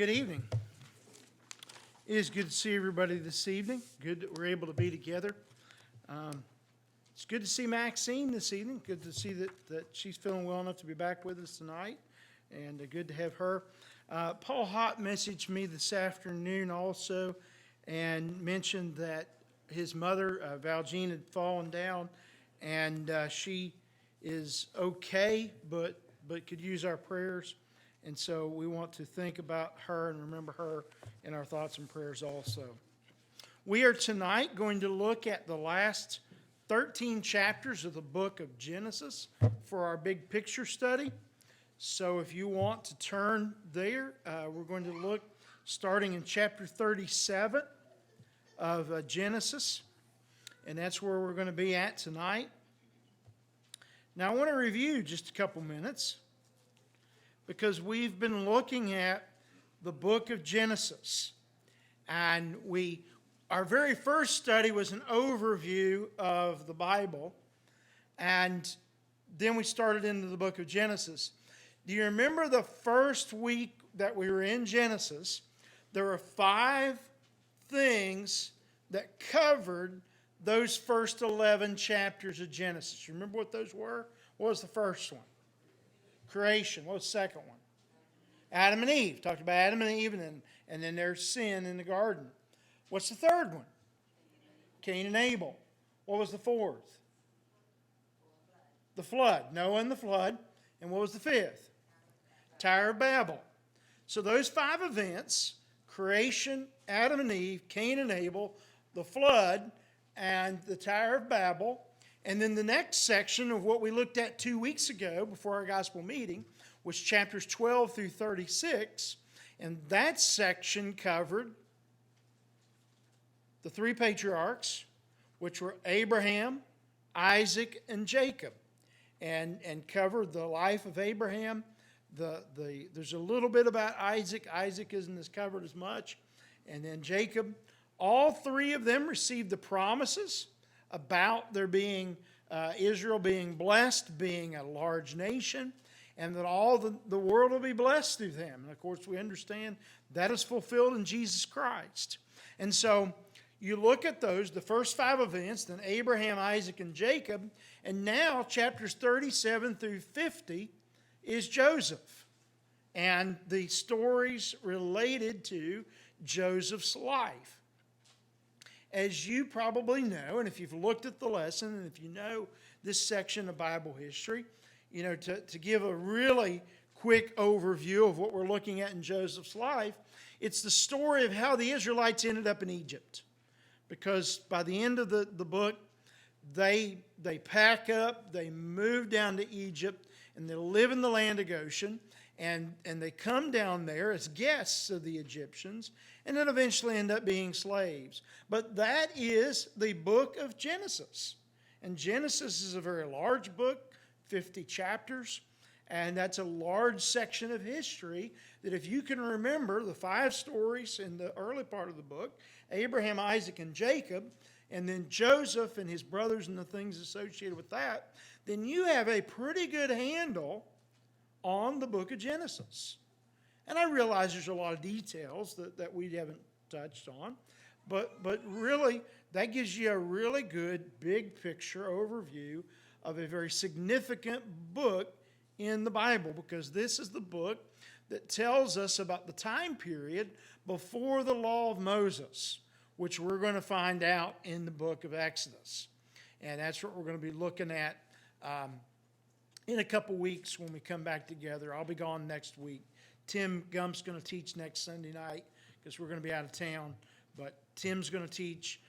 Good evening. It is good to see everybody this evening. Good that we're able to be together. It's good to see Maxine this evening. Good to see that she's feeling well enough to be back with us tonight, and good to have her. Paul Hott messaged me this afternoon also and mentioned that his mother, Valjean, had fallen down, and she is okay, but could use our prayers. And so we want to think about her and remember her in our thoughts and prayers also. We are tonight going to look at the last 13 chapters of the book of Genesis for our big picture study. So if you want to turn there, we're going to look starting in chapter 37 of Genesis. And that's where we're going to be at tonight. Now I want to review just a couple minutes, because we've been looking at the book of Genesis. And our very first study was an overview of the Bible. And then we started into the book of Genesis. Do you remember the first week that we were in Genesis? There were 5 things that covered those first 11 chapters of Genesis. You remember what those were? What was the first one? Creation. What was the second one? Adam and Eve. Talked about Adam and Eve and then their sin in the garden. What's the third one? Cain and Abel. What was the fourth? The flood. Noah and the flood. And what was the fifth? Tower of Babel. So those 5 events, creation, Adam and Eve, Cain and Abel, the flood, and the Tower of Babel. And then the next section of what we looked at 2 weeks ago before our gospel meeting was chapters 12 through 36. And that section covered the 3 patriarchs, which were Abraham, Isaac, and Jacob. And covered the life of Abraham. There's a little bit about Isaac. Isaac isn't as covered as much. And then Jacob. All 3 of them received the promises about there being Israel being blessed, being a large nation, and that all the world will be blessed through them. And of course, we understand that is fulfilled in Jesus Christ. And so you look at those, the first 5 events, then Abraham, Isaac, and Jacob, and now chapters 37 through 50 is Joseph and the stories related to Joseph's life. As you probably know, and if you've looked at the lesson, and if you know this section of Bible history, you know, to give a really quick overview of what we're looking at in Joseph's life, it's the story of how the Israelites ended up in Egypt. Because by the end of the book, they pack up, they move down to Egypt, and they live in the land of Goshen, and they come down there as guests of the Egyptians, and then eventually end up being slaves. But that is the book of Genesis. And Genesis is a very large book, 50 chapters, and that's a large section of history that if you can remember the 5 stories in the early part of the book, Abraham, Isaac, and Jacob, and then Joseph and his brothers and the things associated with that, then you have a pretty good handle on the book of Genesis. And I realize there's a lot of details that we haven't touched on, but really that gives you a really good big picture overview of a very significant book in the Bible, because this is the book that tells us about the time period before the law of Moses, which we're going to find out in the book of Exodus. And that's what we're going to be looking at in a couple weeks when we come back together. I'll be gone next week. Tim Gump's going to teach next Sunday night because we're going to be out of town. But Tim's going to teach.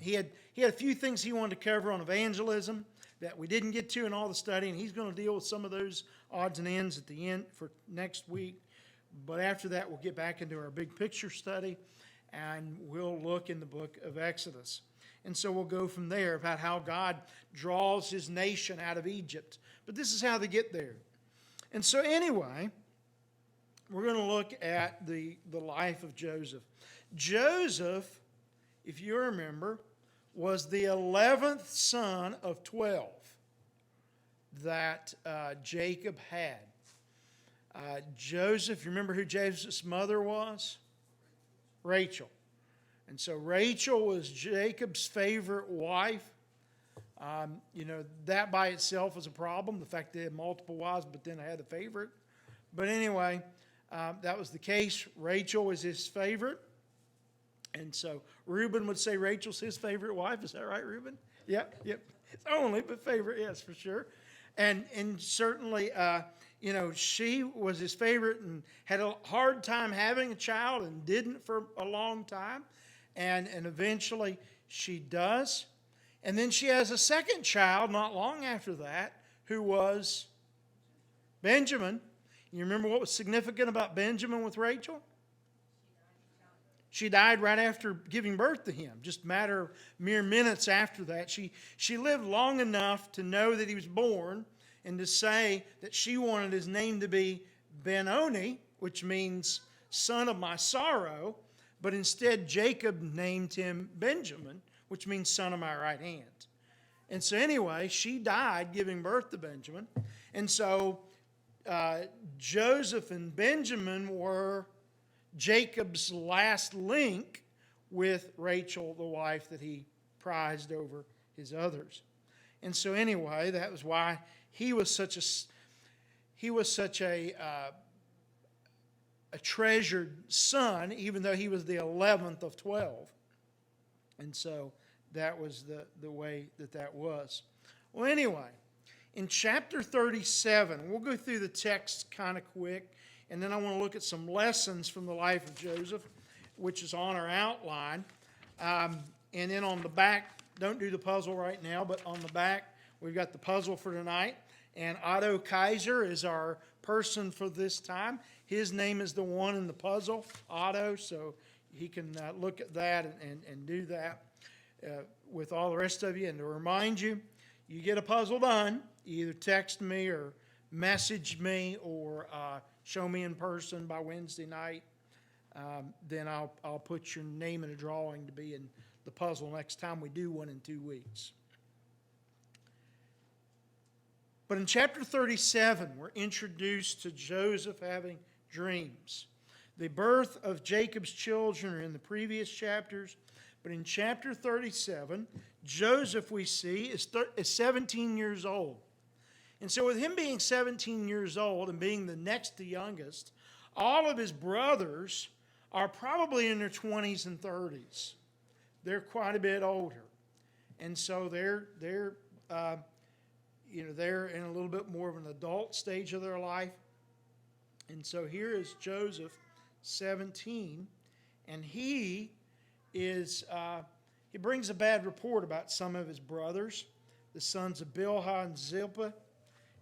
He had a few things he wanted to cover on evangelism that we didn't get to in all the study, and he's going to deal with some of those odds and ends at the end for next week. But after that, we'll get back into our big picture study, and we'll look in the book of Exodus. And so we'll go from there about how God draws his nation out of Egypt. But this is how they get there. And so anyway, we're going to look at the life of Joseph. Joseph, if you remember, was the 11th son of 12 that Jacob had. Joseph, you remember who Joseph's mother was? Rachel. And so Rachel was Jacob's favorite wife. That by itself was a problem, the fact they had multiple wives, but then they had a favorite. But anyway, that was the case. Rachel was his favorite. And so Reuben would say Rachel's his favorite wife. Is that right, Reuben? Yep. It's only, but favorite, yes, for sure. And certainly, she was his favorite and had a hard time having a child and didn't for a long time. And eventually she does. And then she has a second child not long after that, who was Benjamin. You remember what was significant about Benjamin with Rachel? She died right after giving birth to him, just mere minutes after that. She lived long enough to know that he was born and to say that she wanted his name to be Ben-Oni, which means son of my sorrow, but instead Jacob named him Benjamin, which means son of my right hand. And so anyway, she died giving birth to Benjamin. And so Joseph and Benjamin were Jacob's last link with Rachel, the wife that he prized over his others. And so anyway, that was why he was such a treasured son, even though he was the 11th of 12. And so that was the way that was. Well, anyway, in chapter 37, we'll go through the text kind of quick, and then I want to look at some lessons from the life of Joseph, which is on our outline. And then on the back, don't do the puzzle right now, but on the back, we've got the puzzle for tonight. And Otto Kaiser is our person for this time. His name is the one in the puzzle, Otto, so he can look at that and do that with all the rest of you. And to remind you, you get a puzzle done, either text me or message me or show me in person by Wednesday night. Then I'll put your name in a drawing to be in the puzzle next time we do one in 2 weeks. But in chapter 37, we're introduced to Joseph having dreams. The birth of Jacob's children are in the previous chapters, but in chapter 37, Joseph, we see, is 17 years old. And so with him being 17 years old and being the next to youngest, all of his brothers are probably in their 20s and 30s. They're quite a bit older. And so they're in a little bit more of an adult stage of their life. And so here is Joseph, 17, and he brings a bad report about some of his brothers, the sons of Bilhah and Zilpah,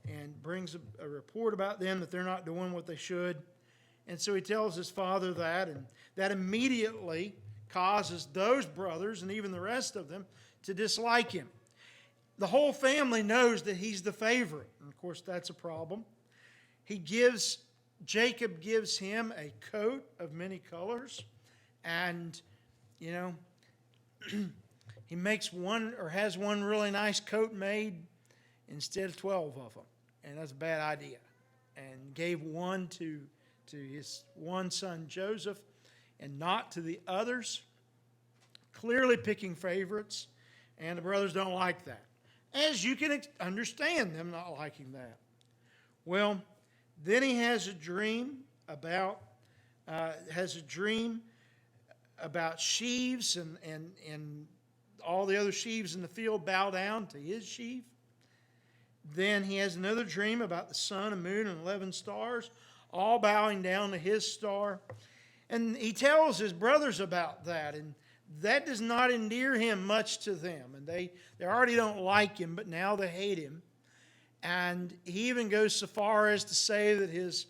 and brings a report about them that they're not doing what they should. And so he tells his father that, and that immediately causes those brothers and even the rest of them to dislike him. The whole family knows that he's the favorite, and of course that's a problem. Jacob gives him a coat of many colors, and he makes one or has one really nice coat made instead of 12 of them, and that's a bad idea. And gave one to his one son Joseph, and not to the others, clearly picking favorites, and the brothers don't like that. As you can understand them not liking that. Well, then he has a dream about sheaves, and all the other sheaves in the field bow down to his sheaf. Then he has another dream about the sun and moon and 11 stars, all bowing down to his star. And he tells his brothers about that, and that does not endear him much to them. And they already don't like him, but now they hate him. And he even goes so far as to say that his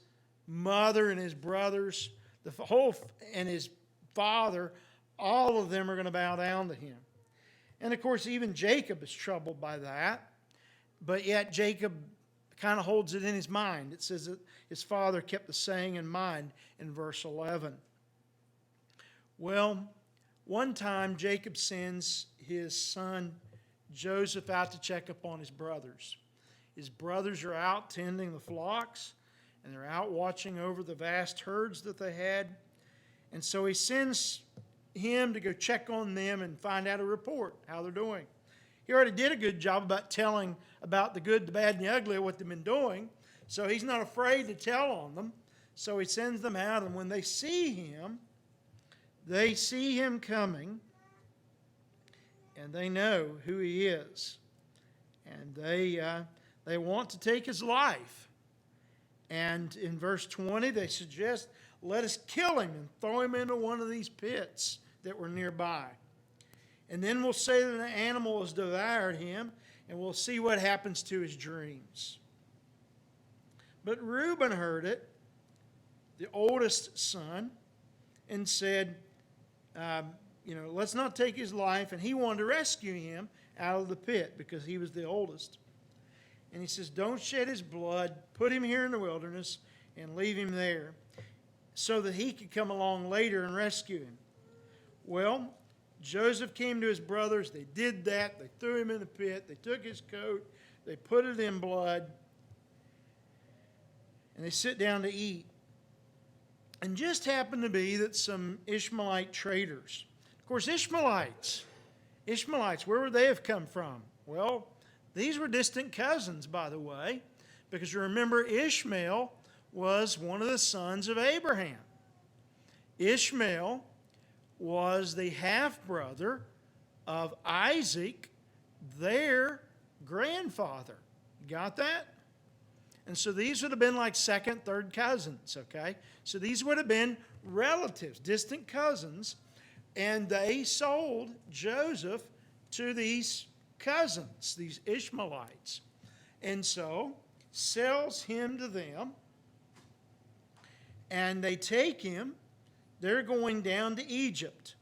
mother and his brothers, and his father, all of them are going to bow down to him. And of course, even Jacob is troubled by that. But yet Jacob kind of holds it in his mind. It says that his father kept the saying in mind in verse 11. Well, one time Jacob sends his son Joseph out to check up on his brothers. His brothers are out tending the flocks, and they're out watching over the vast herds that they had. And so he sends him to go check on them and find out a report, how they're doing. He already did a good job about telling about the good, the bad, and the ugly of what they've been doing. So he's not afraid to tell on them. So he sends them out, and when they see him coming, and they know who he is. And they want to take his life. And in verse 20, they suggest, let us kill him and throw him into one of these pits that were nearby. And then we'll say that an animal has devoured him, and we'll see what happens to his dreams. But Reuben heard it, the oldest son, and said, let's not take his life. And he wanted to rescue him out of the pit because he was the oldest. And he says, don't shed his blood. Put him here in the wilderness and leave him there so that he could come along later and rescue him. Well, Joseph came to his brothers. They did that. They threw him in the pit. They took his coat. They put it in blood. And they sit down to eat. And just happened to be that some Ishmaelite traders. Of course, Ishmaelites, where would they have come from? Well, these were distant cousins, by the way, because you remember Ishmael was one of the sons of Abraham. Ishmael was the half-brother of Isaac, their grandfather. Got that? And so these would have been like second, third cousins, okay? So these would have been relatives, distant cousins, and they sold Joseph to these cousins, these Ishmaelites. And so sells him to them, and they take him. They're going down to Egypt.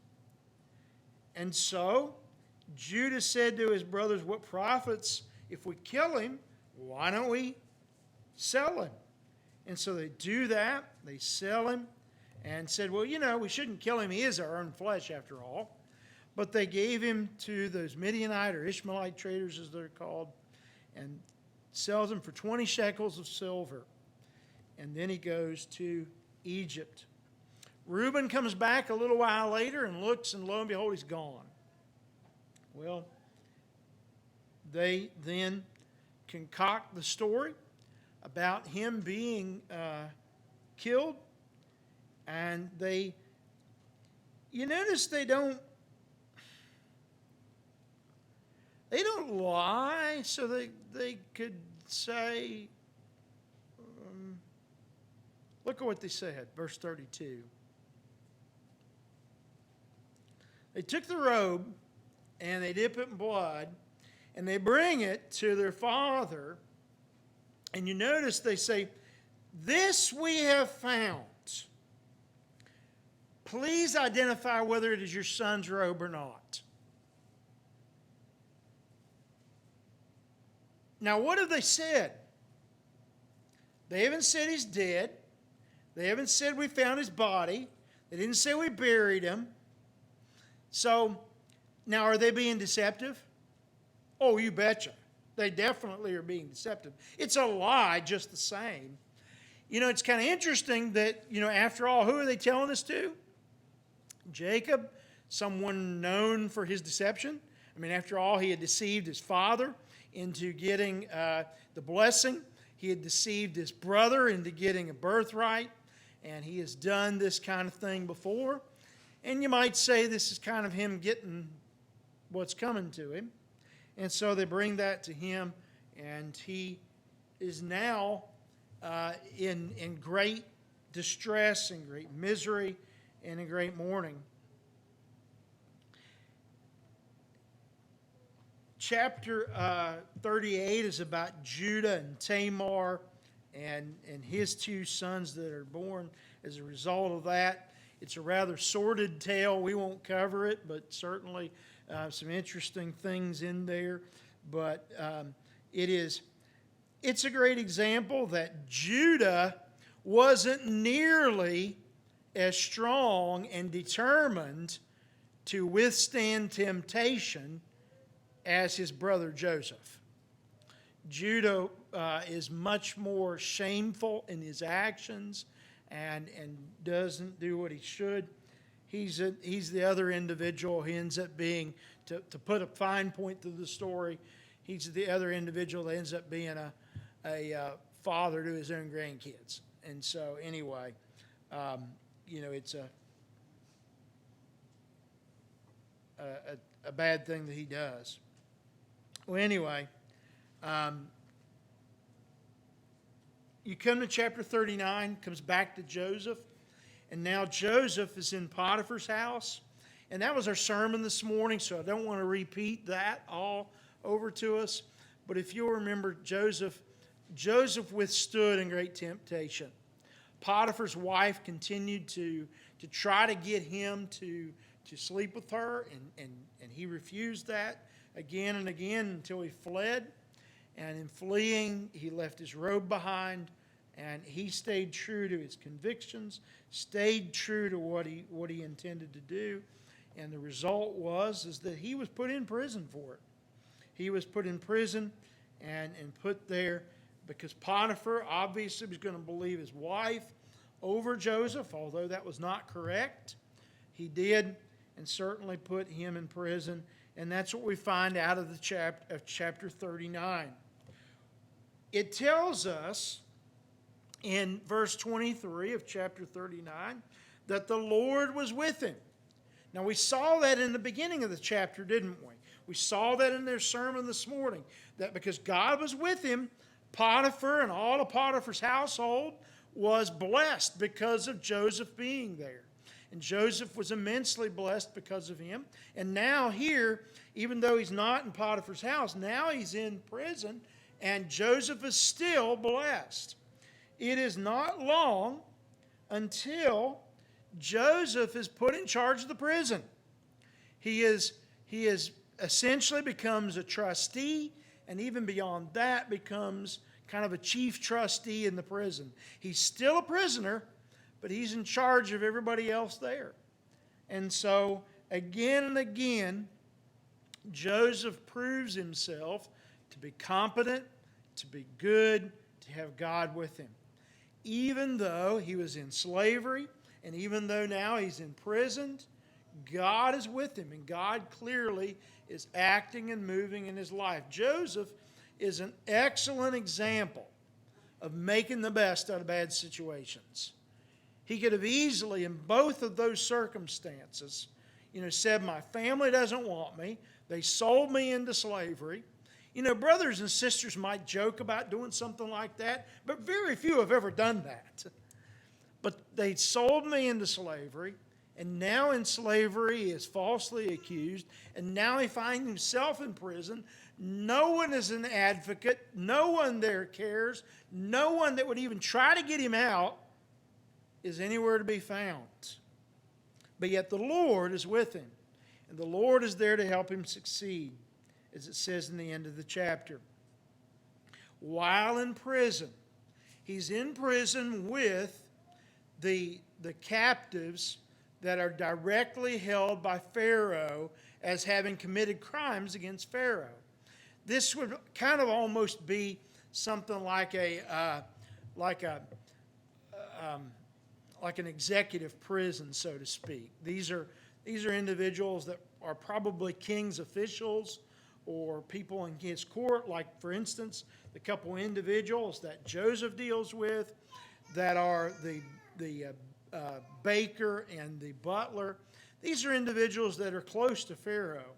And so Judah said to his brothers, what profits if we kill him? Why don't we sell him? And so they do that. They sell him and said, well, we shouldn't kill him. He is our own flesh after all. But they gave him to those Midianite or Ishmaelite traders, as they're called, and sells him for 20 shekels of silver. And then he goes to Egypt. Reuben comes back a little while later and looks, and lo and behold, he's gone. Well, they then concoct the story about him being killed. And you notice they don't lie, so they could say, look at what they said, verse 32. They took the robe, and they dip it in blood, and they bring it to their father. And you notice they say, this we have found. Please identify whether it is your son's robe or not. Now, what have they said? They haven't said he's dead. They haven't said we found his body. They didn't say we buried him. So, now are they being deceptive? Oh, you betcha. They definitely are being deceptive. It's a lie just the same. It's kind of interesting that, after all, who are they telling this to? Jacob, someone known for his deception. After all, he had deceived his father into getting the blessing. He had deceived his brother into getting a birthright. And he has done this kind of thing before. And you might say this is kind of him getting what's coming to him. And so they bring that to him, and he is now in great distress and great misery and in great mourning. Chapter 38 is about Judah and Tamar and his two sons that are born as a result of that. It's a rather sordid tale. We won't cover it, but certainly some interesting things in there. But it's a great example that Judah wasn't nearly as strong and determined to withstand temptation as his brother Joseph. Judah is much more shameful in his actions and doesn't do what he should. He's the other individual. He ends up being, to put a fine point to the story, he's the other individual that ends up being a father to his own grandkids. And so anyway, it's a bad thing that he does. Well, anyway, you come to chapter 39, comes back to Joseph, and now Joseph is in Potiphar's house. And that was our sermon this morning, so I don't want to repeat that all over to us. But if you'll remember, Joseph withstood in great temptation. Potiphar's wife continued to try to get him to sleep with her, and he refused that again and again until he fled. And in fleeing, he left his robe behind, and he stayed true to his convictions, stayed true to what he intended to do. And the result is that he was put in prison for it. He was put in prison and put there because Potiphar obviously was going to believe his wife over Joseph, although that was not correct. He did, and certainly put him in prison. And that's what we find out of chapter 39. It tells us in verse 23 of chapter 39 that the Lord was with him. Now, we saw that in the beginning of the chapter, didn't we? We saw that in their sermon this morning, that because God was with him, Potiphar and all of Potiphar's household was blessed because of Joseph being there. And Joseph was immensely blessed because of him. And now here, even though he's not in Potiphar's house, now he's in prison, and Joseph is still blessed. It is not long until Joseph is put in charge of the prison. He is essentially becomes a trustee, and even beyond that becomes kind of a chief trustee in the prison. He's still a prisoner, but he's in charge of everybody else there. And so again and again, Joseph proves himself to be competent, to be good, to have God with him. Even though he was in slavery, and even though now he's imprisoned, God is with him, and God clearly is acting and moving in his life. Joseph is an excellent example of making the best out of bad situations. He could have easily, in both of those circumstances, said, my family doesn't want me. They sold me into slavery. Brothers and sisters might joke about doing something like that, but very few have ever done that. But they sold me into slavery, and now in slavery he is falsely accused, and now he finds himself in prison. No one is an advocate. No one there cares. No one that would even try to get him out is anywhere to be found. But yet the Lord is with him, and the Lord is there to help him succeed, as it says in the end of the chapter. While in prison, he's in prison with the captives that are directly held by Pharaoh as having committed crimes against Pharaoh. This would kind of almost be something like an executive prison, so to speak. These are individuals that are probably king's officials or people in his court, like, for instance, the couple individuals that Joseph deals with that are the baker and the butler. These are individuals that are close to Pharaoh.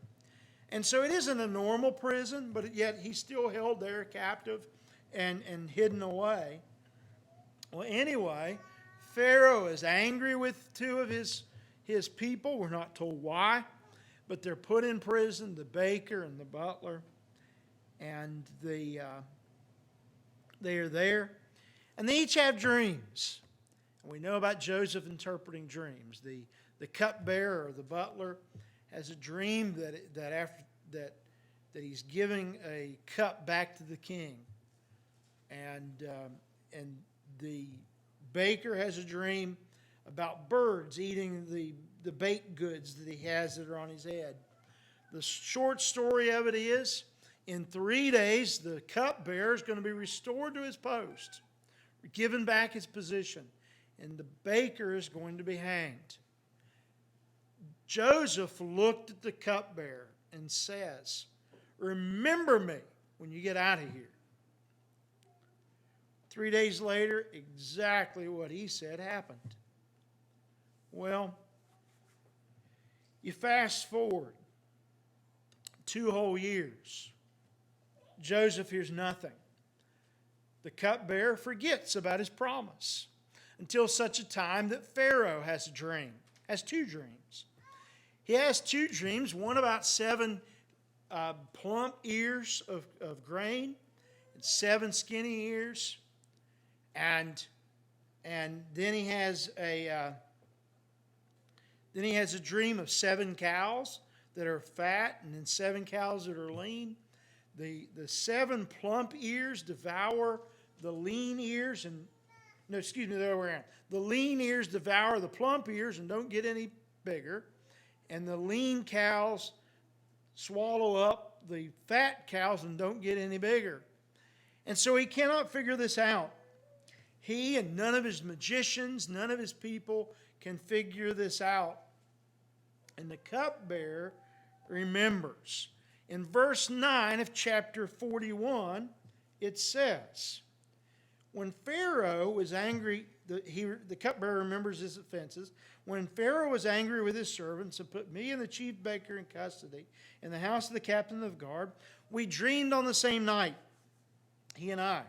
And so it isn't a normal prison, but yet he's still held there captive and hidden away. Well, anyway, Pharaoh is angry with two of his people. We're not told why, but they're put in prison, the baker and the butler, and they are there. And they each have dreams. And we know about Joseph interpreting dreams. The cupbearer or the butler has a dream that he's giving a cup back to the king, and the baker has a dream about birds eating the baked goods that he has that are on his head. The short story of it is, In 3 days, the cupbearer is going to be restored to his post, given back his position, and the baker is going to be hanged. Joseph looked at the cupbearer and says, remember me when you get out of here. 3 days later, exactly what he said happened. Well, you fast forward 2 whole years. Joseph hears nothing. The cupbearer forgets about his promise until such a time that Pharaoh has a dream, has 2 dreams. He has 2 dreams, one about 7 plump ears of grain and 7 skinny ears. And then he has a dream of 7 cows that are fat and then 7 cows that are lean. The 7 plump ears devour the lean ears the other way around. The lean ears devour the plump ears and don't get any bigger. And the lean cows swallow up the fat cows and don't get any bigger. And so he cannot figure this out. He and none of his magicians, none of his people can figure this out. And the cupbearer remembers. In verse 9 of chapter 41, it says, when Pharaoh was angry, the cupbearer remembers his offenses. When Pharaoh was angry with his servants and put me and the chief baker in custody in the house of the captain of the guard, we dreamed on the same night, he and I.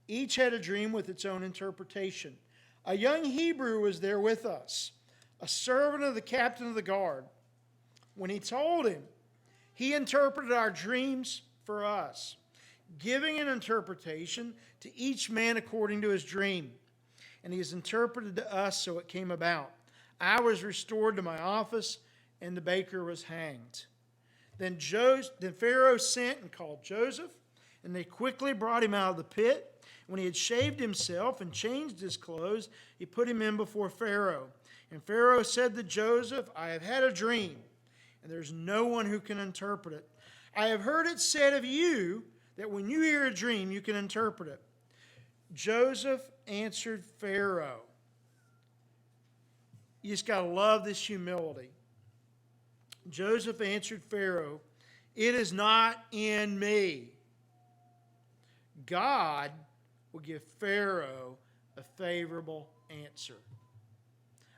Each had a dream with its own interpretation. A young Hebrew was there with us, a servant of the captain of the guard. When he told him, he interpreted our dreams for us, giving an interpretation to each man according to his dream. And he has interpreted to us, so it came about. I was restored to my office, and the baker was hanged. Then Pharaoh sent and called Joseph, and they quickly brought him out of the pit. When he had shaved himself and changed his clothes, he put him in before Pharaoh. And Pharaoh said to Joseph, I have had a dream, and there's no one who can interpret it. I have heard it said of you that when you hear a dream, you can interpret it. Joseph answered Pharaoh. You just got to love this humility. Joseph answered Pharaoh, it is not in me. God will give Pharaoh a favorable answer.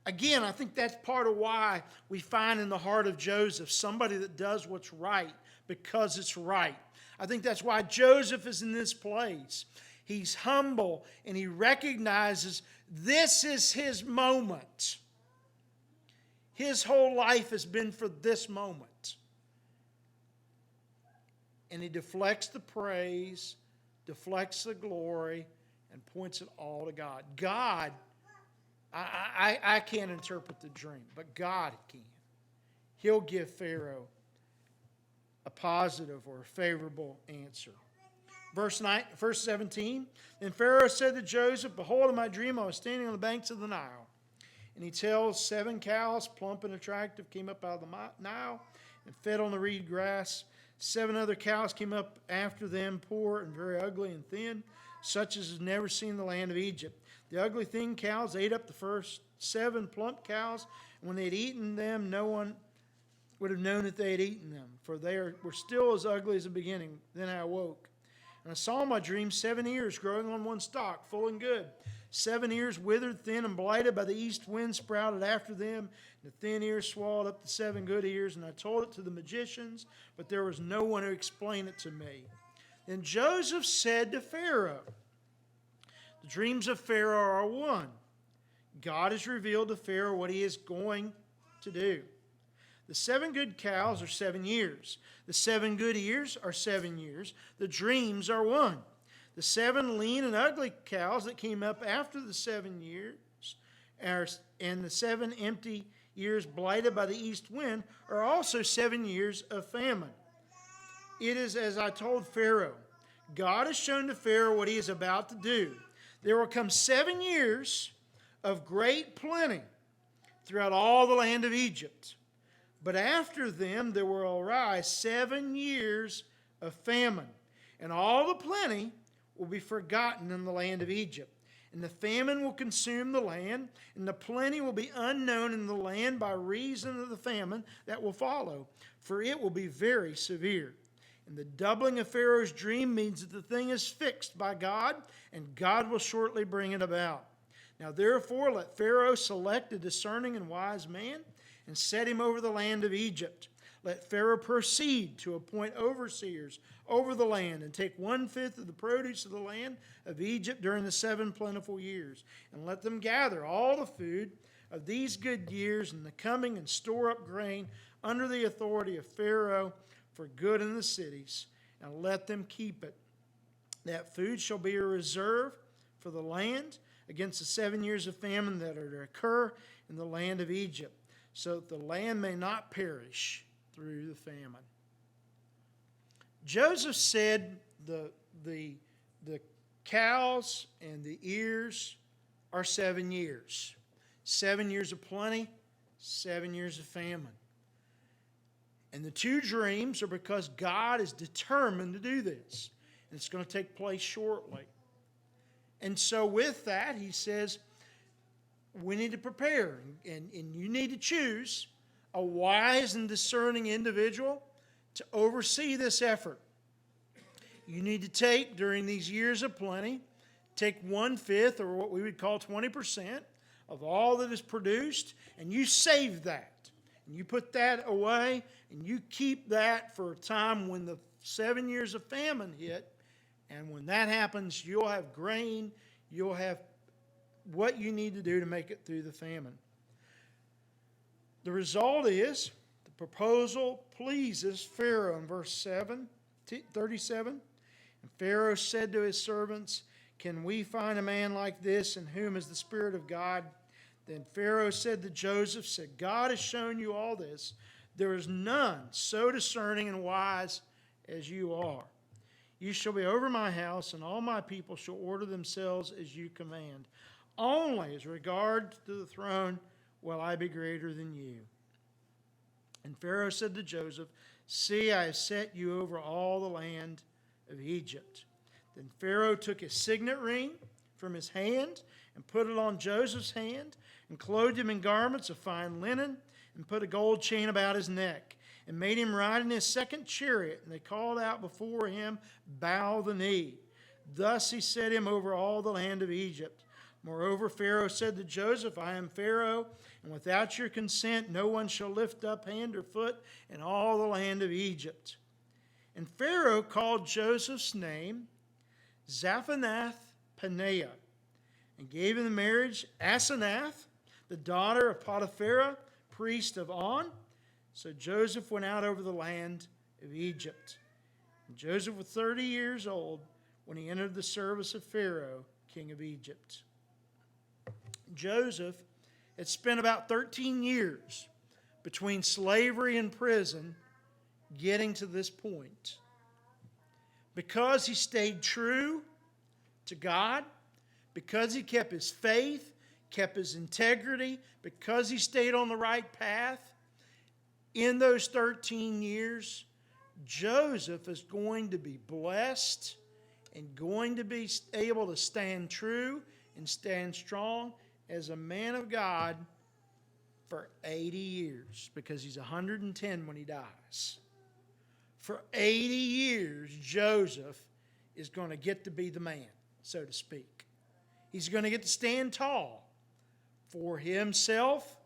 Again, I think that's part of why we find in the heart of Joseph somebody that does what's right because it's right. I think that's why Joseph is in this place. He's humble and he recognizes this is his moment. His whole life has been for this moment. And he deflects the praise, deflects the glory, and points it all to God. God, I can't interpret the dream, but God can. He'll give Pharaoh a positive or a favorable answer. Verse 17, then Pharaoh said to Joseph, behold, in my dream I was standing on the banks of the Nile. And he tells 7 cows, plump and attractive, came up out of the Nile and fed on the reed grass. 7 other cows came up after them, poor and very ugly and thin, such as has never seen the land of Egypt. The ugly thin cows ate up the first 7 plump cows, and when they had eaten them, no one would have known that they had eaten them, for they were still as ugly as the beginning. Then I awoke, and I saw in my dream 7 ears growing on one stalk, full and good. 7 ears withered, thin, and blighted by the east wind sprouted after them. The thin ears swallowed up the 7 good ears, and I told it to the magicians, but there was no one who explained it to me. Then Joseph said to Pharaoh, the dreams of Pharaoh are one. God has revealed to Pharaoh what he is going to do. The 7 good cows are 7 years. The 7 good ears are 7 years. The dreams are one. The 7 lean and ugly cows that came up after the 7 years, and the 7 empty years blighted by the east wind, are also 7 years of famine. It is as I told Pharaoh. God has shown to Pharaoh what he is about to do. There will come 7 years of great plenty throughout all the land of Egypt. But after them there will arise 7 years of famine, and all the plenty will be forgotten in the land of Egypt. And the famine will consume the land, and the plenty will be unknown in the land by reason of the famine that will follow, for it will be very severe. And the doubling of Pharaoh's dream means that the thing is fixed by God, and God will shortly bring it about. Now therefore let Pharaoh select a discerning and wise man, and set him over the land of Egypt. Let Pharaoh proceed to appoint overseers over the land, and take 1/5 of the produce of the land of Egypt during the 7 plentiful years. And let them gather all the food of these good years in the coming, and store up grain under the authority of Pharaoh for good in the cities, and let them keep it. That food shall be a reserve for the land against the 7 years of famine that are to occur in the land of Egypt, so that the land may not perish through the famine. Joseph said the cows and the ears are 7 years. 7 years of plenty, 7 years of famine. And the two dreams are because God is determined to do this. And it's going to take place shortly. And so with that, he says, we need to prepare. And you need to choose a wise and discerning individual to oversee this effort. You need to take, during these years of plenty, take 1/5, or what we would call 20%, of all that is produced, and you save that. And you put that away, and you keep that for a time when the 7 years of famine hit. And when that happens, you'll have grain, you'll have what you need to do to make it through the famine. The result is, the proposal pleases Pharaoh in verse 37. And Pharaoh said to his servants, "Can we find a man like this in whom is the Spirit of God?" Then Pharaoh said to Joseph, "God has shown you all this. There is none so discerning and wise as you are. You shall be over my house, and all my people shall order themselves as you command. Only as regard to the throne will I be greater than you." And Pharaoh said to Joseph, "See, I have set you over all the land of Egypt." Then Pharaoh took his signet ring from his hand and put it on Joseph's hand, and clothed him in garments of fine linen, and put a gold chain about his neck, and made him ride in his second chariot. And they called out before him, "Bow the knee." Thus he set him over all the land of Egypt. Moreover, Pharaoh said to Joseph, "I am Pharaoh, and without your consent no one shall lift up hand or foot in all the land of Egypt." And Pharaoh called Joseph's name Zaphanath-Paneah, and gave him the marriage Asenath, the daughter of Potipharah, priest of On. So Joseph went out over the land of Egypt. And Joseph was 30 years old when he entered the service of Pharaoh, king of Egypt. Joseph had spent about 13 years between slavery and prison getting to this point. Because he stayed true to God, because he kept his faith, kept his integrity, because he stayed on the right path, in those 13 years, Joseph is going to be blessed and going to be able to stand true and stand strong as a man of God for 80 years, because he's 110 when he dies. For 80 years, Joseph is going to get to be the man, so to speak. He's going to get to stand tall for himself,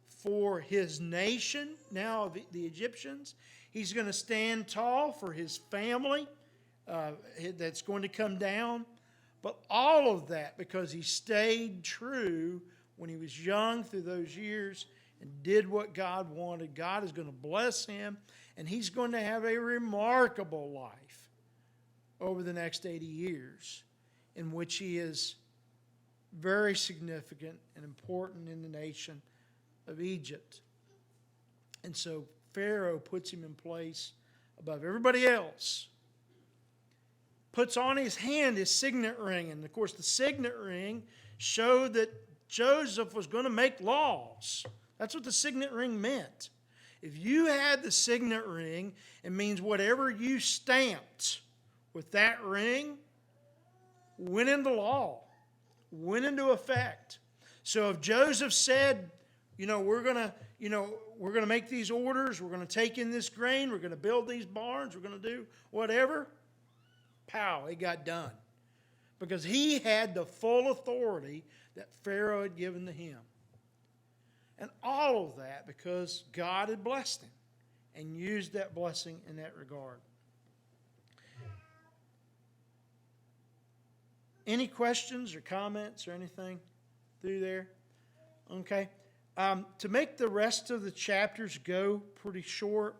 for his nation, now the Egyptians. He's going to stand tall for his family that's going to come down. But all of that because he stayed true when he was young through those years and did what God wanted. God is going to bless him, and he's going to have a remarkable life over the next 80 years in which he is very significant and important in the nation of Egypt. And so Pharaoh puts him in place above everybody else. Puts on his hand his signet ring. And of course the signet ring showed that Joseph was going to make laws. That's what the signet ring meant. If you had the signet ring, it means whatever you stamped with that ring went into law, went into effect. So if Joseph said, we're going to make these orders, we're going to take in this grain, we're going to build these barns, we're going to do whatever, pow, it got done. Because he had the full authority that Pharaoh had given to him. And all of that because God had blessed him and used that blessing in that regard. Any questions or comments or anything through there? Okay. To make the rest of the chapters go pretty short,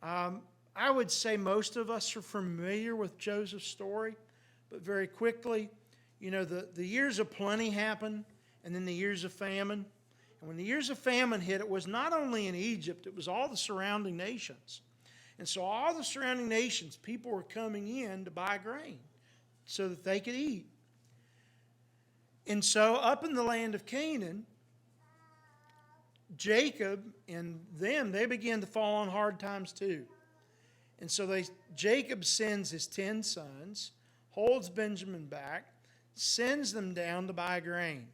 I would say most of us are familiar with Joseph's story, but very quickly, the years of plenty happened, and then the years of famine. And when the years of famine hit, it was not only in Egypt, it was all the surrounding nations. And so all the surrounding nations, people were coming in to buy grain so that they could eat. And so up in the land of Canaan, Jacob and them, they began to fall on hard times too. And so Jacob sends his 10 sons, holds Benjamin back, sends them down to buy grain.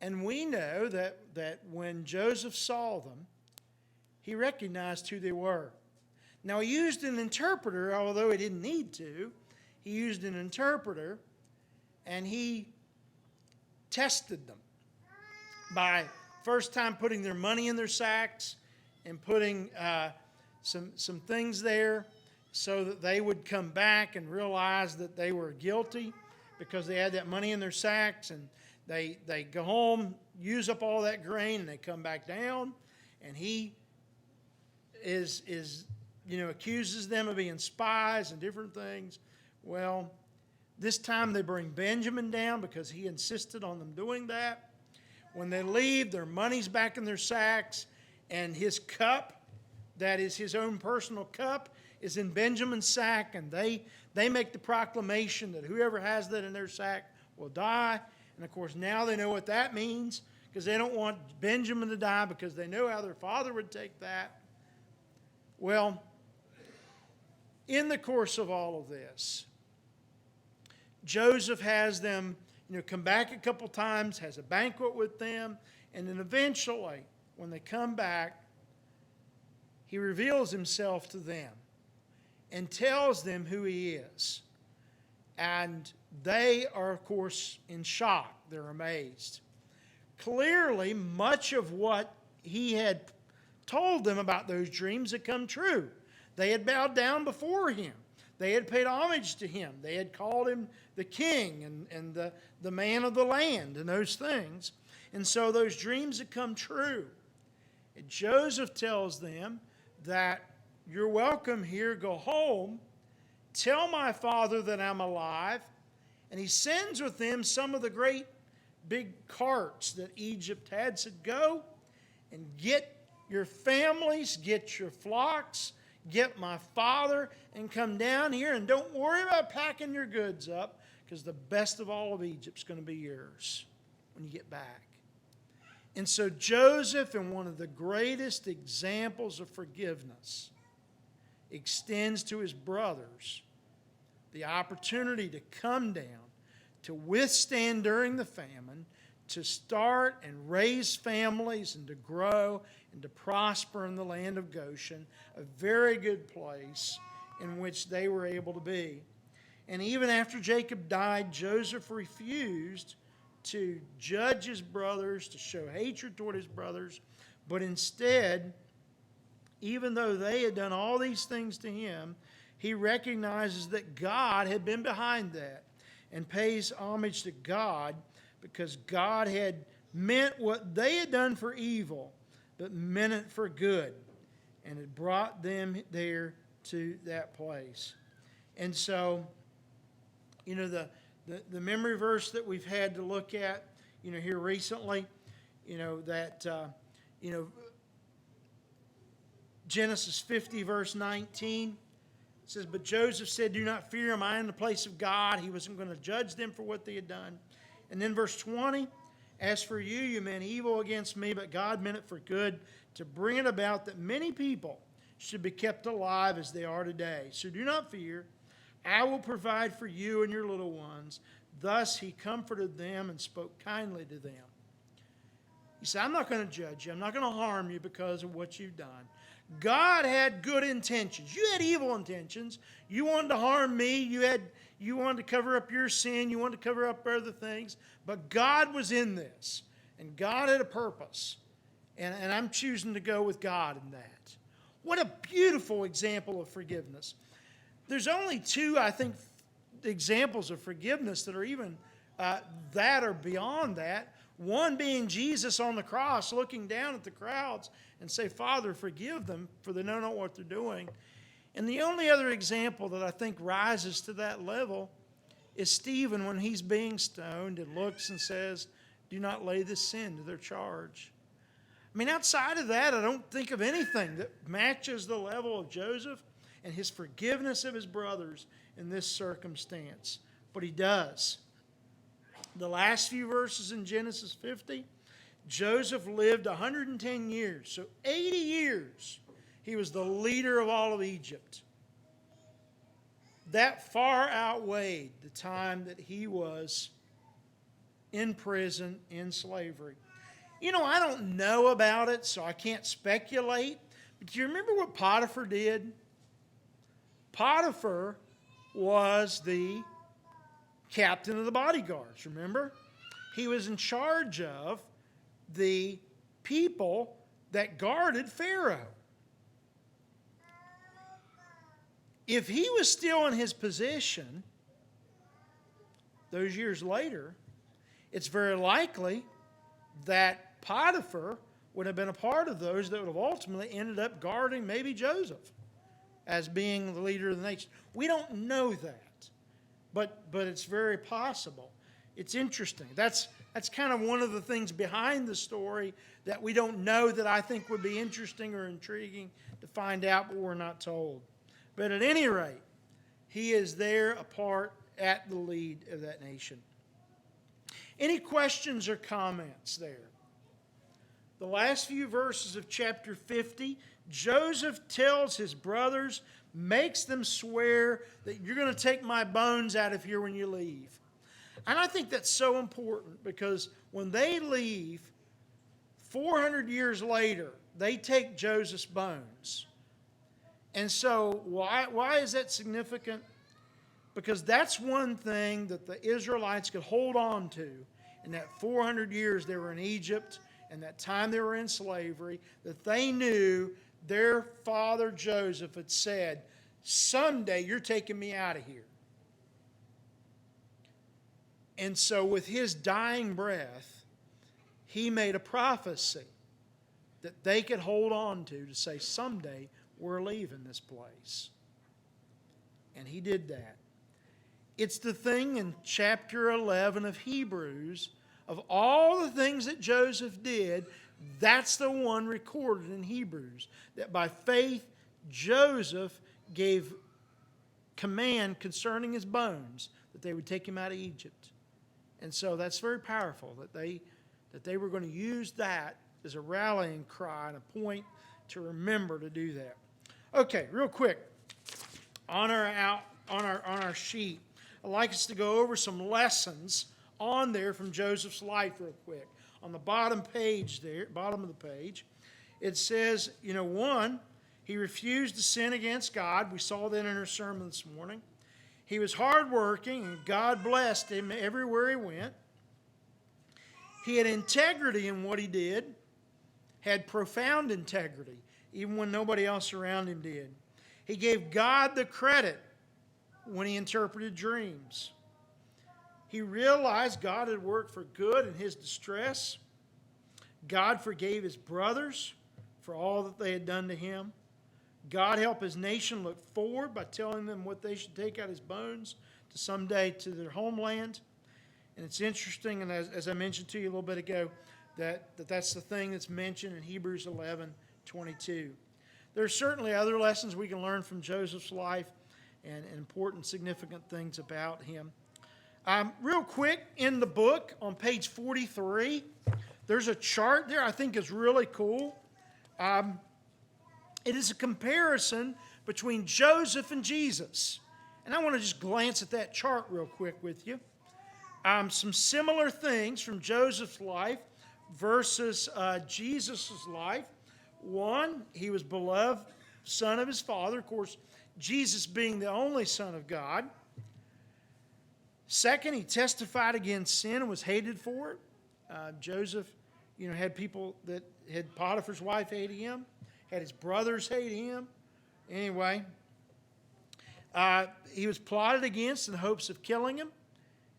And we know that when Joseph saw them, he recognized who they were. Now, he used an interpreter, although he didn't need to. He used an interpreter, and he tested them by first time putting their money in their sacks and putting some things there so that they would come back and realize that they were guilty because they had that money in their sacks, and they go home, use up all that grain, and they come back down, and he accuses them of being spies and different things. Well, this time they bring Benjamin down because he insisted on them doing that. When they leave, their money's back in their sacks, and his cup, that is his own personal cup, is in Benjamin's sack, and they make the proclamation that whoever has that in their sack will die. And of course, now they know what that means, because they don't want Benjamin to die because they know how their father would take that. Well, in the course of all of this, Joseph has them come back a couple times, has a banquet with them, and then eventually, when they come back, he reveals himself to them and tells them who he is. And they are, of course, in shock. They're amazed. Clearly, much of what he had told them about those dreams had come true. They had bowed down before him. They had paid homage to him. They had called him the king and the man of the land and those things. And so those dreams had come true. And Joseph tells them that you're welcome here, go home, tell my father that I'm alive. And he sends with them some of the great big carts that Egypt had, said, go and get your families, get your flocks, get my father, and come down here, and don't worry about packing your goods up, because the best of all of Egypt's going to be yours when you get back. And so Joseph, in one of the greatest examples of forgiveness, extends to his brothers the opportunity to come down, to withstand during the famine, to start and raise families and to grow and to prosper in the land of Goshen, a very good place in which they were able to be. And even after Jacob died, Joseph refused to judge his brothers, to show hatred toward his brothers, but instead, even though they had done all these things to him, he recognizes that God had been behind that and pays homage to God, because God had meant what they had done for evil, but meant it for good, and it brought them there to that place. And so, the memory verse that we've had to look at, here recently, Genesis 50, verse 19, it says, but Joseph said, do not fear, am I in the place of God? He wasn't going to judge them for what they had done. And then verse 20, As for you, you meant evil against me, but God meant it for good, to bring it about that many people should be kept alive as they are today. So do not fear. I will provide for you and your little ones. Thus he comforted them and spoke kindly to them. He said, I'm not going to judge you. I'm not going to harm you because of what you've done. God had good intentions. You had evil intentions. You wanted to harm me. You wanted to cover up your sin. You wanted to cover up other things. But God was in this. And God had a purpose. And I'm choosing to go with God in that. What a beautiful example of forgiveness. There's only two, I think, examples of forgiveness that are even that or beyond that. One being Jesus on the cross looking down at the crowds and say, Father, forgive them, for they know not what they're doing. And the only other example that I think rises to that level is Stephen when he's being stoned and looks and says, do not lay this sin to their charge. I mean, outside of that, I don't think of anything that matches the level of Joseph and his forgiveness of his brothers in this circumstance. But he does. The last few verses in Genesis 50, Joseph lived 110 years. So 80 years he was the leader of all of Egypt. That far outweighed the time that he was in prison, in slavery. You know, I don't know about it, so I can't speculate. But do you remember what Potiphar did? Potiphar was the captain of the bodyguards, remember? He was in charge of the people that guarded Pharaoh. If he was still in his position those years later, it's very likely that Potiphar would have been a part of those that would have ultimately ended up guarding maybe Joseph as being the leader of the nation. We don't know that, but it's very possible. It's interesting. That's kind of one of the things behind the story that we don't know that I think would be interesting or intriguing to find out, but we're not told. But at any rate, he is there a part at the lead of that nation. Any questions or comments there? The last few verses of chapter 50, Joseph tells his brothers, makes them swear that you're going to take my bones out of here when you leave. And I think that's so important because when they leave, 400 years later, they take Joseph's bones. And so why is that significant? Because that's one thing that the Israelites could hold on to in that 400 years they were in Egypt and that time they were in slavery, that they knew their father Joseph had said, someday you're taking me out of here. And so with his dying breath, he made a prophecy that they could hold on to say, someday we're leaving this place. And he did that. It's the thing in chapter 11 of Hebrews, of all the things that Joseph did, that's the one recorded in Hebrews. That by faith, Joseph gave command concerning his bones that they would take him out of Egypt. And so that's very powerful that they were going to use that as a rallying cry and a point to remember to do that. Okay, real quick, on our sheet, I'd like us to go over some lessons on there from Joseph's life real quick. On the bottom page there, bottom of the page, it says, one, he refused to sin against God. We saw that in our sermon this morning. He was hardworking, and God blessed him everywhere he went. He had integrity in what he did, had profound integrity, even when nobody else around him did. He gave God the credit when he interpreted dreams. He realized God had worked for good in his distress. God forgave his brothers for all that they had done to him. God helped his nation look forward by telling them what they should take out his bones to someday to their homeland. And it's interesting, and as I mentioned to you a little bit ago, that's the thing that's mentioned in Hebrews 11:22. There are certainly other lessons we can learn from Joseph's life and important, significant things about him. Real quick, in the book on page 43, there's a chart there I think is really cool. It is a comparison between Joseph and Jesus. And I want to just glance at that chart real quick with you. Some similar things from Joseph's life versus Jesus' life. One, he was beloved son of his father. Of course, Jesus being the only son of God. Second, he testified against sin and was hated for it. Joseph, had people that had Potiphar's wife hate him, had his brothers hate him. Anyway, he was plotted against in the hopes of killing him.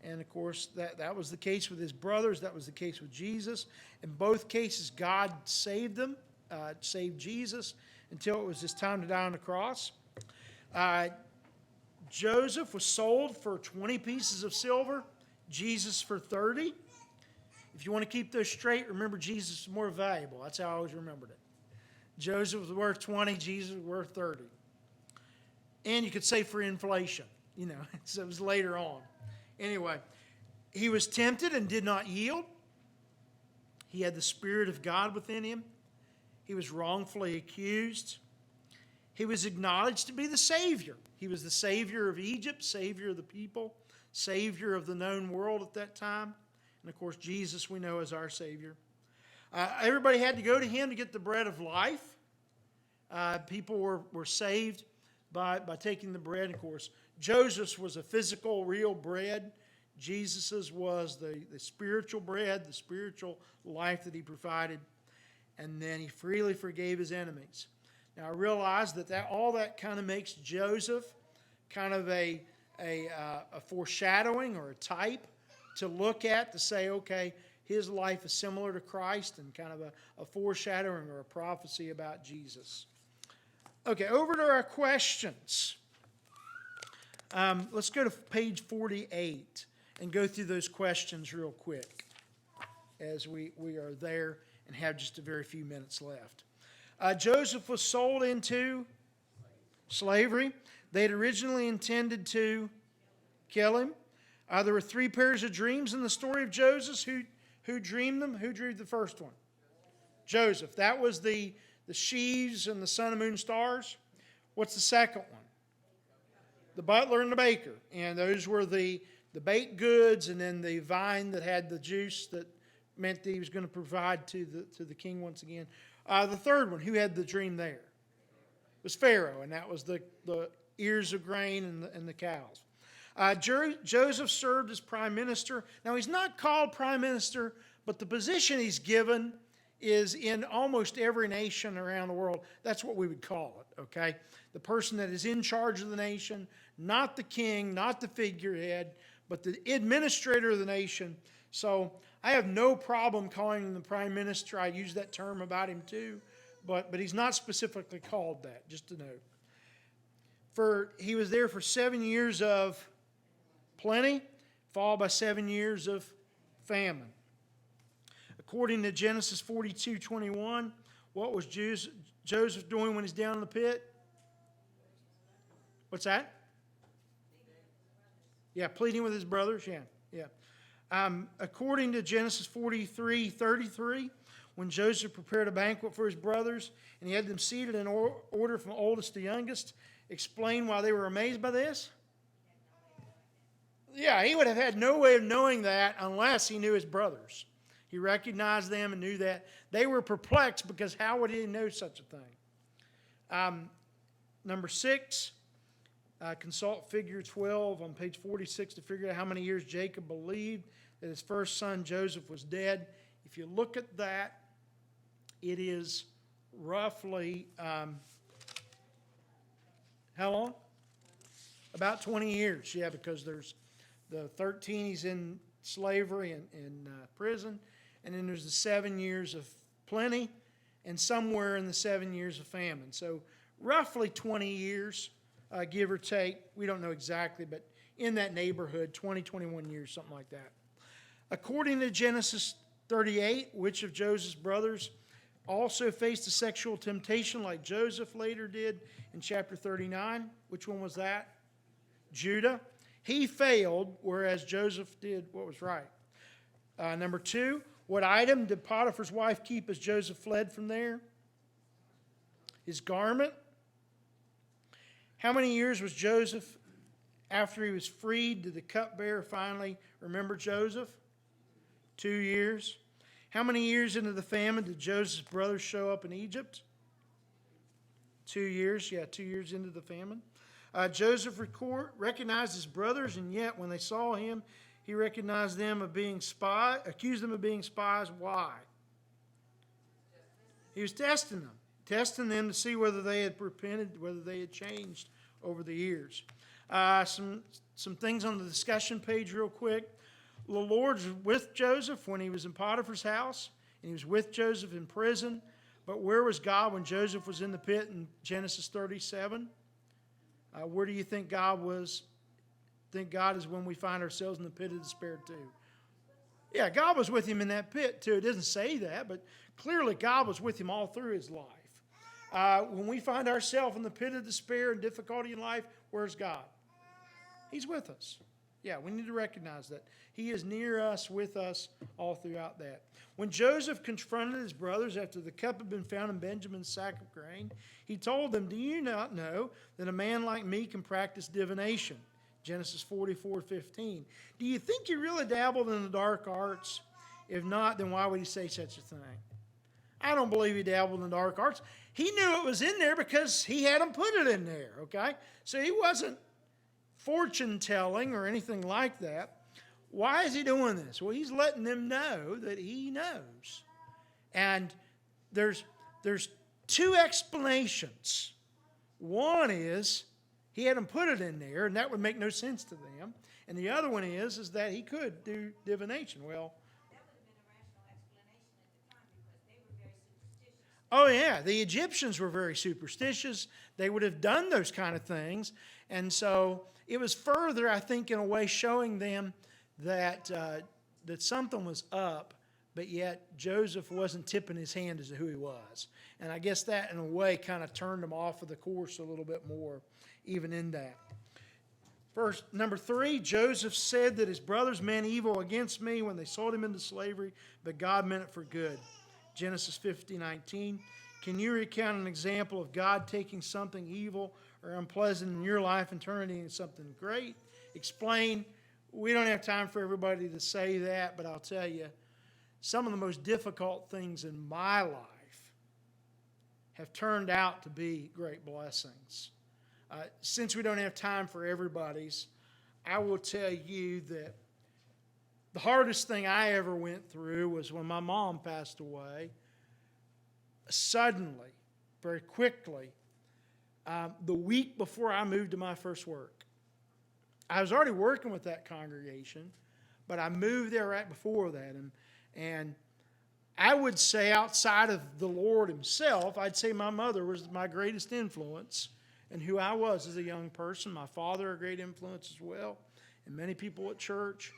And, of course, that was the case with his brothers. That was the case with Jesus. In both cases, God saved them, saved Jesus, until it was his time to die on the cross. Joseph was sold for 20 pieces of silver, Jesus for 30. If you want to keep those straight, remember Jesus is more valuable. That's how I always remembered it. Joseph was worth 20, Jesus was worth 30. And you could say for inflation, so it was later on. Anyway, he was tempted and did not yield. He had the Spirit of God within him. He was wrongfully accused. He was acknowledged to be the Savior. He was the Savior of Egypt, Savior of the people, Savior of the known world at that time. And, of course, Jesus we know as our Savior. Everybody had to go to him to get the bread of life. People were saved by taking the bread. Of course, Joseph's was a physical, real bread. Jesus's was the spiritual bread, the spiritual life that he provided. And then he freely forgave his enemies. Now, I realize that all that kind of makes Joseph kind of a foreshadowing or a type to look at to say, okay, his life is similar to Christ and kind of a foreshadowing or a prophecy about Jesus. Okay, over to our questions. Let's go to page 48 and go through those questions real quick as we are there and have just a very few minutes left. Joseph was sold into slavery. They had originally intended to kill him. There were 3 pairs of dreams in the story of Joseph. Who dreamed them? Who dreamed the first one? Joseph. That was the sheaves and the sun and moon stars. What's the second one? The butler and the baker. And those were the baked goods and then the vine that had the juice that meant that he was going to provide to the king once again. The third one, who had the dream there? It was Pharaoh, and that was the ears of grain and the cows. Joseph served as prime minister. Now, he's not called prime minister, but the position he's given is in almost every nation around the world. That's what we would call it, okay? The person that is in charge of the nation, not the king, not the figurehead, but the administrator of the nation. So I have no problem calling him the prime minister. I use that term about him too, but he's not specifically called that, just to note. He was there for 7 years of plenty, followed by 7 years of famine. According to Genesis 42:21, what was Joseph doing when he's down in the pit? What's that? Yeah, pleading with his brothers. Yeah. According to Genesis 43:33, when Joseph prepared a banquet for his brothers and he had them seated in order from oldest to youngest, explain why they were amazed by this? Yeah, he would have had no way of knowing that unless he knew his brothers. He recognized them and knew that. They were perplexed because how would he know such a thing? Number 6, consult figure 12 on page 46 to figure out how many years Jacob believed that his first son Joseph was dead. If you look at that, it is roughly, how long? About 20 years, yeah, because there's the 13 he's in slavery and in prison, and then there's the 7 years of plenty, and somewhere in the 7 years of famine. So roughly 20 years, give or take. We don't know exactly, but in that neighborhood, 20, 21 years, something like that. According to Genesis 38, which of Joseph's brothers also faced a sexual temptation like Joseph later did in chapter 39? Which one was that? Judah. He failed, whereas Joseph did what was right. Number 2, what item did Potiphar's wife keep as Joseph fled from there? His garment. How many years was Joseph after he was freed? Did the cupbearer finally remember Joseph? 2 years. How many years into the famine did Joseph's brothers show up in Egypt? 2 years. Yeah, 2 years into the famine. Joseph recognized his brothers, and yet when they saw him, he recognized them of being spies, accused them of being spies. Why? He was testing them to see whether they had repented, whether they had changed over the years. Some things on the discussion page real quick. The Lord was with Joseph when he was in Potiphar's house, and he was with Joseph in prison. But where was God when Joseph was in the pit in Genesis 37? Where do you think God was? I think God is when we find ourselves in the pit of despair too. Yeah, God was with him in that pit too. It doesn't say that, but clearly God was with him all through his life. When we find ourselves in the pit of despair and difficulty in life, where's God? He's with us. Yeah, we need to recognize that. He is near us, with us, all throughout that. When Joseph confronted his brothers after the cup had been found in Benjamin's sack of grain, he told them, "Do you not know that a man like me can practice divination?" Genesis 44:15. Do you think he really dabbled in the dark arts? If not, then why would he say such a thing? I don't believe he dabbled in the dark arts. He knew it was in there because he had them put it in there, okay? So he wasn't fortune telling or anything like that. Why is he doing this? Well, he's letting them know that he knows. And there's 2 explanations. One is he had them put it in there, and that would make no sense to them. And the other one is that he could do divination. Well, That would have been a rational explanation at the time because they were very superstitious. oh yeah, the Egyptians were very superstitious. They would have done those kind of things. And so it was further, I think, in a way showing them that that something was up, but yet Joseph wasn't tipping his hand as to who he was. And I guess that, in a way, kind of turned him off of the course a little bit more, even in that. Number 3, Joseph said that his brothers meant evil against me when they sold him into slavery, but God meant it for good. Genesis 50:19. Can you recount an example of God taking something evil or unpleasant in your life and turning it into something great? Explain. We don't have time for everybody to say that, but I'll tell you, some of the most difficult things in my life have turned out to be great blessings. Since we don't have time for everybody's, I will tell you that the hardest thing I ever went through was when my mom passed away. Suddenly, very quickly, the week before I moved to my first work. I was already working with that congregation, but I moved there right before that. And I would say outside of the Lord himself, I'd say my mother was my greatest influence in who I was as a young person. My father, a great influence as well, and many people at church.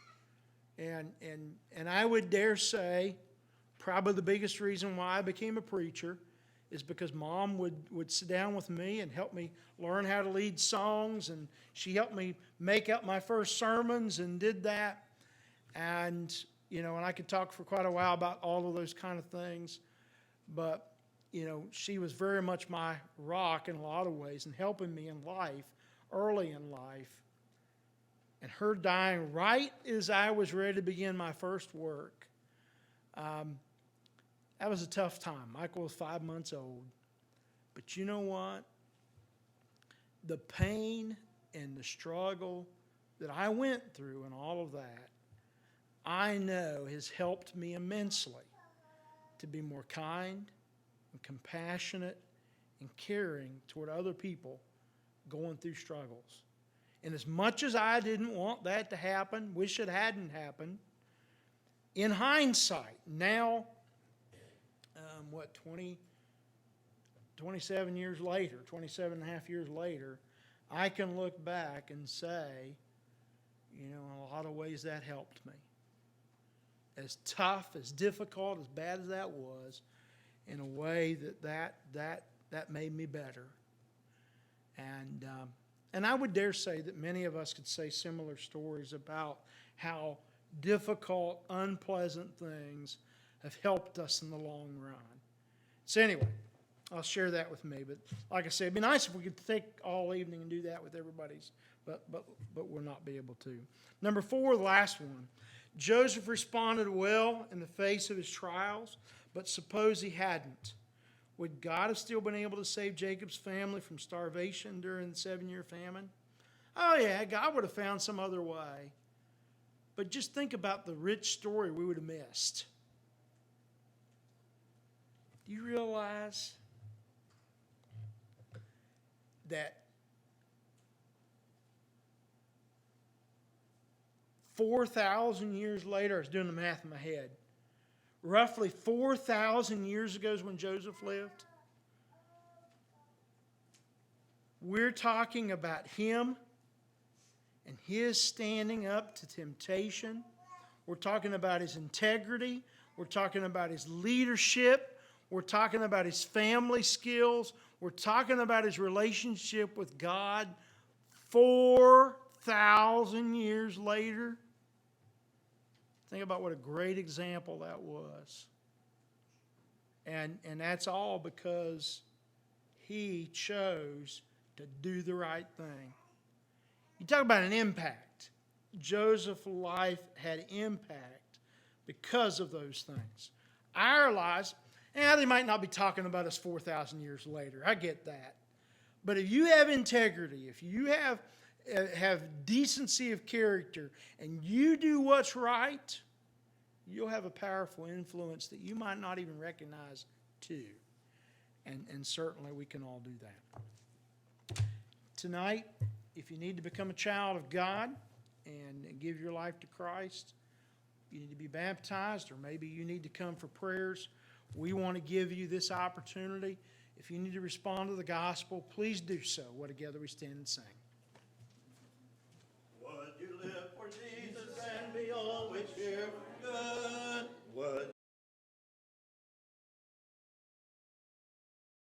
And I would dare say probably the biggest reason why I became a preacher is because Mom would sit down with me and help me learn how to lead songs, and she helped me make up my first sermons and did that. And, and I could talk for quite a while about all of those kind of things. But, she was very much my rock in a lot of ways and helping me in life, early in life. And her dying right as I was ready to begin my first work, that was a tough time. Michael was 5 months old. But you know what? The pain and the struggle that I went through and all of that, I know has helped me immensely to be more kind and compassionate and caring toward other people going through struggles. And as much as I didn't want that to happen, wish it hadn't happened, in hindsight, now, 27 years later, 27 and a half years later, I can look back and say, in a lot of ways that helped me. As tough, as difficult, as bad as that was, in a way that made me better. And And I would dare say that many of us could say similar stories about how difficult, unpleasant things have helped us in the long run. So anyway, I'll share that with me. But like I said, it'd be nice if we could take all evening and do that with everybody's, but we'll not be able to. Number 4, the last one. Joseph responded well in the face of his trials, but suppose he hadn't. Would God have still been able to save Jacob's family from starvation during the 7-year famine? Oh yeah, God would have found some other way. But just think about the rich story we would have missed. Do you realize that 4,000 years later, I was doing the math in my head, roughly 4,000 years ago is when Joseph lived? We're talking about him and his standing up to temptation. We're talking about his integrity. We're talking about his leadership. We're talking about his family skills. We're talking about his relationship with God 4,000 years later. Think about what a great example that was. And that's all because he chose to do the right thing. You talk about an impact. Joseph's life had impact because of those things. Our lives, they might not be talking about us 4,000 years later. I get that. But if you have integrity, if you have decency of character, and you do what's right, you'll have a powerful influence that you might not even recognize too. And certainly we can all do that. Tonight, if you need to become a child of God and give your life to Christ, you need to be baptized, or maybe you need to come for prayers, we want to give you this opportunity. If you need to respond to the gospel, please do so. What together we stand and sing.